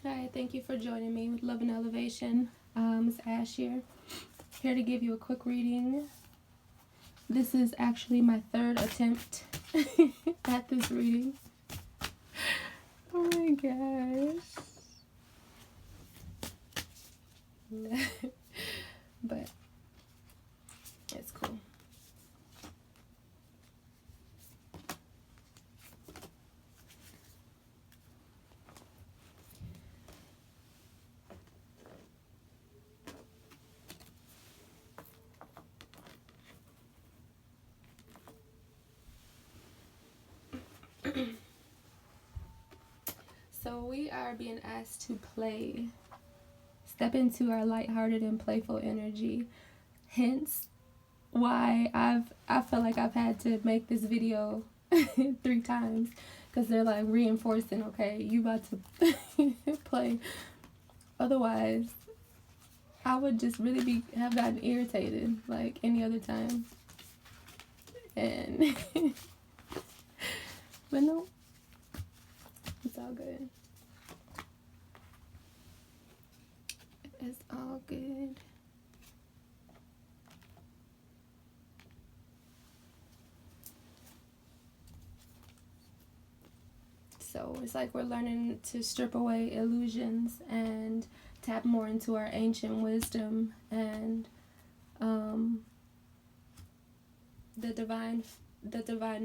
Hi, thank you for joining me with Love and Elevation. It's Ash here to give you a quick reading. This is actually my third attempt at this reading. Oh my gosh. But it's cool. So we are being asked to play. Step into our lighthearted and playful energy. Hence why I feel like I've had to make this video 3 times, because they're like reinforcing, okay, you about to play. Otherwise, I would just really have gotten irritated like any other time. And but no, it's all good. It's all good. So it's like we're learning to strip away illusions and tap more into our ancient wisdom, and the divine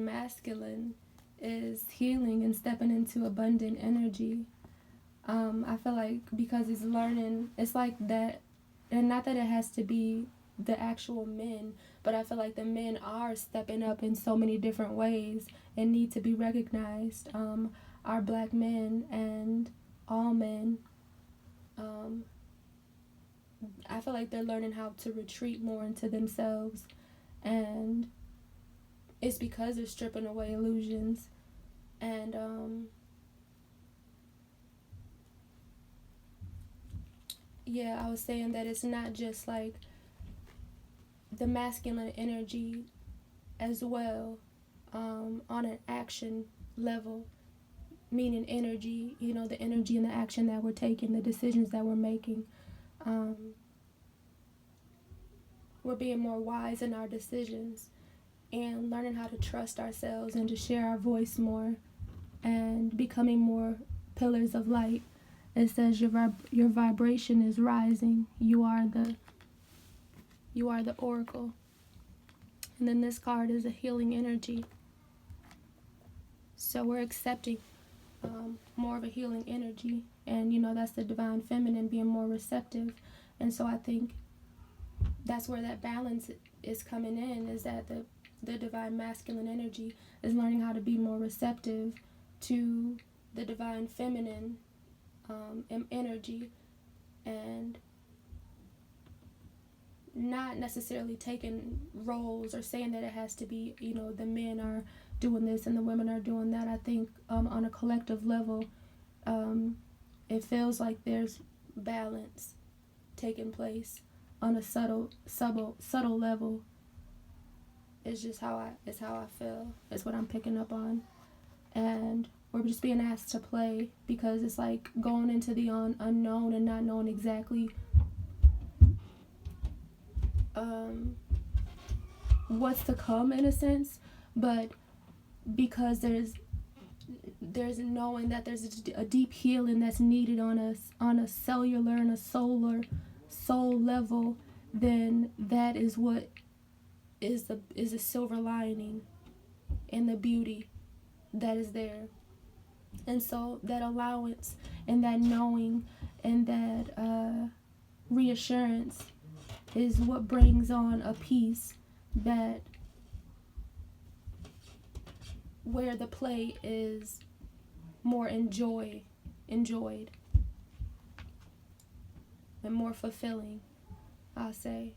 masculine is healing and stepping into abundant energy. I feel like because he's learning, it's like that, and not that it has to be the actual men, but I feel like the men are stepping up in so many different ways and need to be recognized. Our black men and all men, I feel like they're learning how to retreat more into themselves, and it's because they're stripping away illusions. And I was saying that it's not just like the masculine energy as well, on an action level, meaning energy, the energy and the action that we're taking, the decisions that we're making. We're being more wise in our decisions and learning how to trust ourselves and to share our voice more and becoming more pillars of light. It says your vibration is rising. You are the oracle. And then this card is a healing energy. So we're accepting more of a healing energy, and that's the divine feminine being more receptive. And so I think that's where that balance is coming in, is that the divine masculine energy is learning how to be more receptive to the divine feminine energy, and not necessarily taking roles or saying that it has to be, the men are doing this and the women are doing that. I think on a collective level, it feels like there's balance taking place on a subtle level. It's just how I feel. It's what I'm picking up on. And we're just being asked to play because it's like going into the unknown and not knowing exactly what's to come, in a sense, but because there's knowing that there's a deep healing that's needed on a cellular and a soul level, then that is what is the silver lining and the beauty that is there. And so that allowance and that knowing and that reassurance is what brings on a peace that where the play is more enjoyed and more fulfilling, I'll say,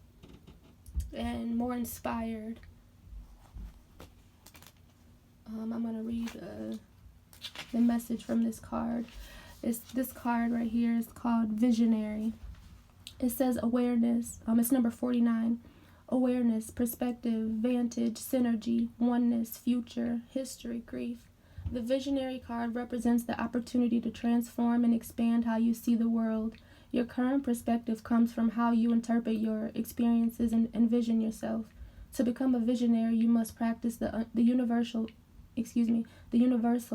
and more inspired. I'm going to read the message from this card. This card right here is called Visionary. It says awareness. It's number 49. Awareness, perspective, vantage, synergy, oneness, future, history, grief. The visionary card represents the opportunity to transform and expand how you see the world. Your current perspective comes from how you interpret your experiences and envision yourself. To become a visionary, you must practice the universal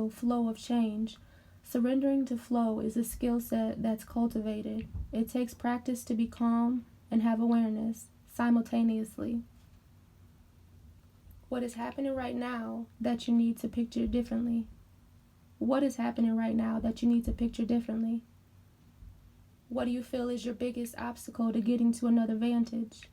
flow of change. Surrendering to flow is a skill set that's cultivated. It takes practice to be calm and have awareness simultaneously. What is happening right now that you need to picture differently? What is happening right now that you need to picture differently? What do you feel is your biggest obstacle to getting to another vantage?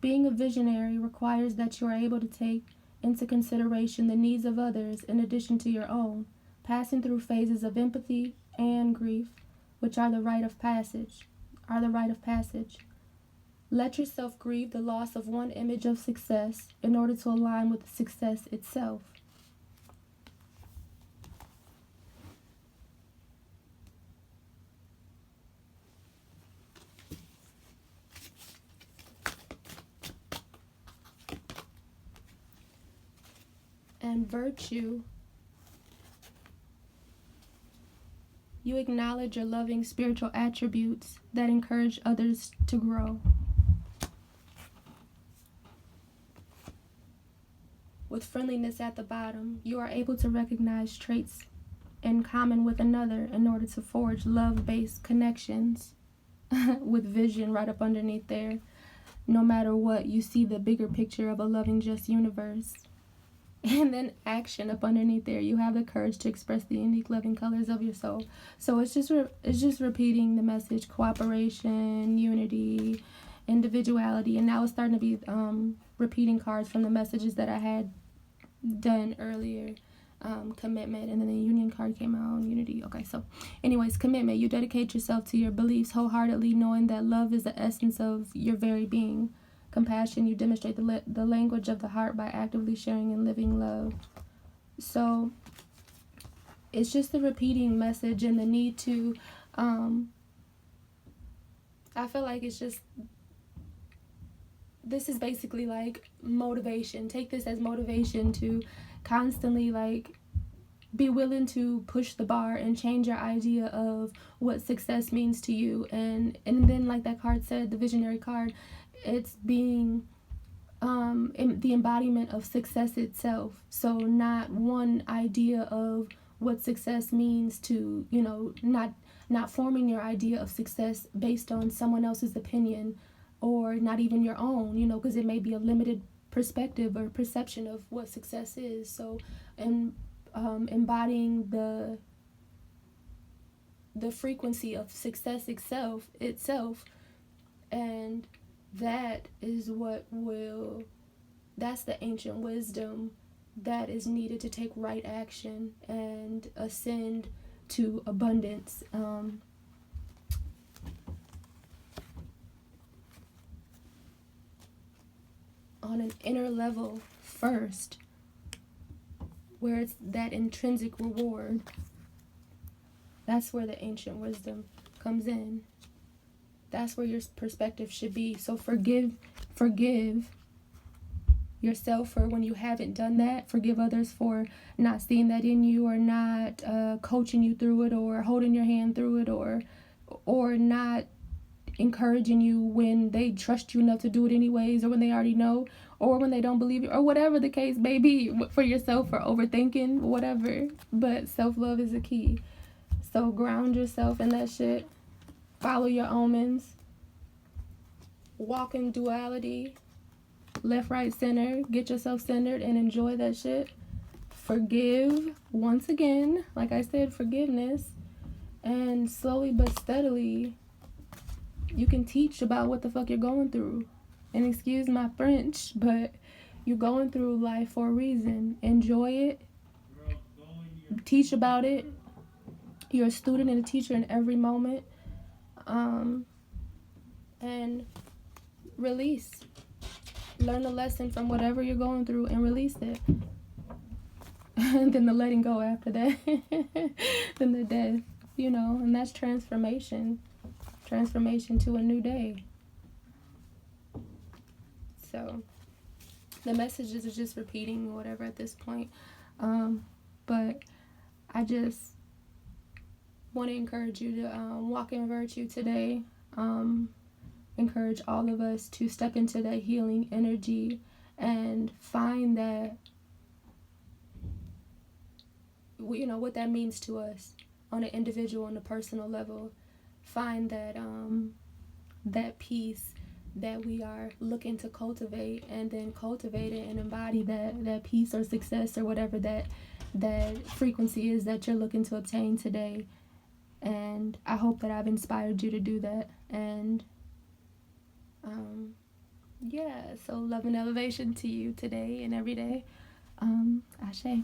Being a visionary requires that you are able to take into consideration the needs of others in addition to your own, passing through phases of empathy and grief, which are the rite of passage. Let yourself grieve the loss of one image of success in order to align with success itself. And virtue, you acknowledge your loving spiritual attributes that encourage others to grow. With friendliness at the bottom, you are able to recognize traits in common with another in order to forge love-based connections. With vision right up underneath there. No matter what, you see the bigger picture of a loving, just universe. And then action up underneath there. You have the courage to express the unique loving colors of your soul. So it's just repeating the message: cooperation, unity, individuality. And now it's starting to be repeating cards from the messages that I had done earlier. Commitment, and then the union card came out, unity. Okay, so anyways, commitment. You dedicate yourself to your beliefs wholeheartedly, knowing that love is the essence of your very being. Compassion, you demonstrate the language of the heart by actively sharing and living love. So it's just the repeating message and the need to I feel like it's just, this is basically like motivation. Take this as motivation to constantly like be willing to push the bar and change your idea of what success means to you. And then, like that card said, the visionary card, it's being the embodiment of success itself. So not one idea of what success means to, not forming your idea of success based on someone else's opinion, or not even your own, because it may be a limited perspective or perception of what success is. So, and embodying the frequency of success itself, and that is that's the ancient wisdom that is needed to take right action and ascend to abundance. On an inner level first, where it's that intrinsic reward. That's where the ancient wisdom comes in. That's where your perspective should be. So forgive yourself for when you haven't done that. Forgive others for not seeing that in you, or not coaching you through it, or holding your hand through it, or not encouraging you when they trust you enough to do it anyways, or when they already know, or when they don't believe you, or whatever the case may be for yourself, or overthinking, whatever. But self-love is the key. So ground yourself in that shit. Follow your omens. Walk in duality. Left, right, center. Get yourself centered and enjoy that shit. Forgive. Once again, like I said, forgiveness. And slowly but steadily, you can teach about what the fuck you're going through. And excuse my French, but you're going through life for a reason. Enjoy it. Teach about it. You're a student and a teacher in every moment. And release. Learn the lesson from whatever you're going through and release it. And then the letting go after that. Then the death, and that's transformation. Transformation to a new day. So the messages are just repeating whatever at this point. But I just want to encourage you to walk in virtue today. Encourage all of us to step into that healing energy and find that, what that means to us on an individual and a personal level. Find that that peace that we are looking to cultivate, and then cultivate it and embody that peace or success or whatever that frequency is that you're looking to obtain today. And I hope that I've inspired you to do that. And so love and elevation to you today and every day. Ashe.